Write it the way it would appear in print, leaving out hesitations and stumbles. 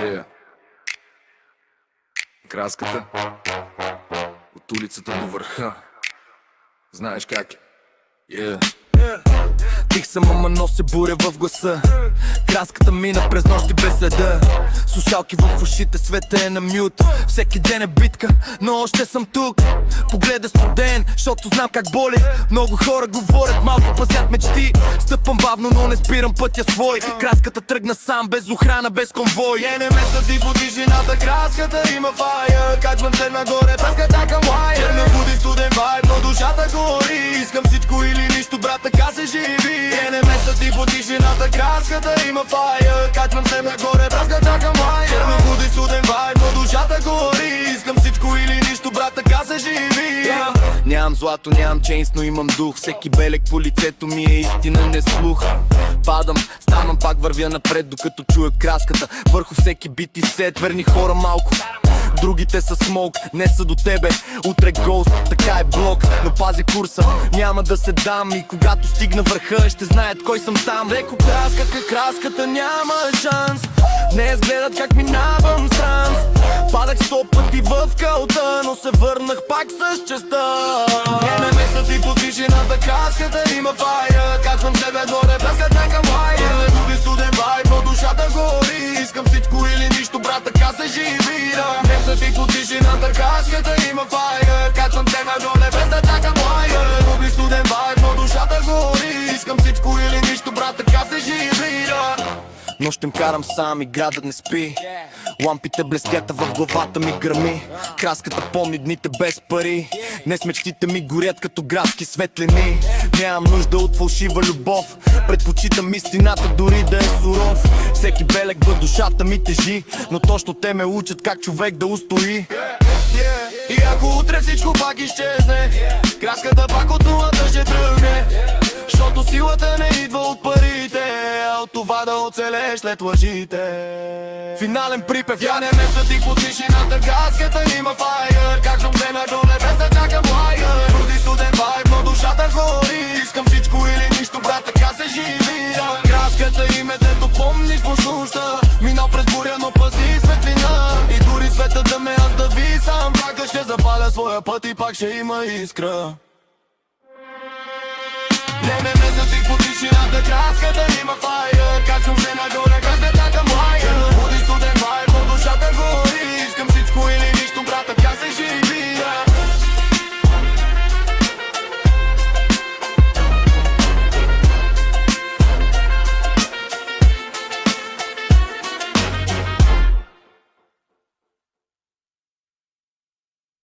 Yeah. Краската от улицата до върха. Знаеш как е. Yeah. Тих съм, ама нося буря в гласа. Краската мина през нощи без следа. Слушалки в ушите, света е на мют. Всеки ден е битка, но още съм тук. Погледа студен, защото знам как боли. Много хора говорят, малко пазят мечти. Стъпам бавно, но не спирам пътя свой. Краската тръгна сам, без охрана, без конвой. Не ме съди по тишината, краската има фая. Качвам се нагоре, праската към лая. Не буди студен вайб, но душата гори. Искам всичко или нищо, брат, така се живи. Не ме съди по тишината, краската има фая. Качвам се нагоре, праската към лая. Не буди студен вайб, но душата гори. Искам всичко или нищо, брат, така се живи. Нямам злато, нямам чейнс, но имам дух. Всеки белег по лицето ми е истина, не слух. Падам, ставам, пак вървя напред, докато чуя краската върху всеки бит и сет. Верни хора малко, другите са смок, не са до тебе. Утре гост, така е блок, но пази курса, няма да се дам. И когато стигна върха, ще знаят кой съм там. Леко краската няма шанс. Днес гледат как минавам с транс. Падах 100 пъти в кълта, но се върнах пак с честа. Не ме съди по тишината, краската има фая. Качвам себе горе, праската към лая. Не буди студен вайб, но душата гори. Искам всичко или нищо, брат, така се живи. Не съди по тишината, краската има фая. Качвам се нагоре, праската към лая. Не буди студен вайб, но душата гори. Искам всичко или нищо, брат, така се живи. Нощем карам сам и градът не спи. Лампите блестят, в главата ми гръми. Краската помни дните без пари. Днес мечтите ми горят като градски светлини. Нямам нужда от фалшива любов. Предпочитам истината, дори да е суров. Всеки белег в душата ми тежи, но точно те ме учат как човек да устои. И ако утре всичко пак изчезне, краската пак от нулата ще тръгне. Защото силата не идва от парите, а от това да оцелееш след лъжите. Финален припев, я не ме съди по тишината, краската има файер. Качвам се нагоре, без да чакам лайер. Буди студен вайб, но душата гори. Искам всичко или нищо, брат, така се живи. Краската име, дето помниш по нощта. Минал през буря, но пази светлина. И дори света да ме аздави, сам врага ще запаля своя път и пак ще има искра. Не ме съди по тишината, краската има файер. Качвам се нагоре.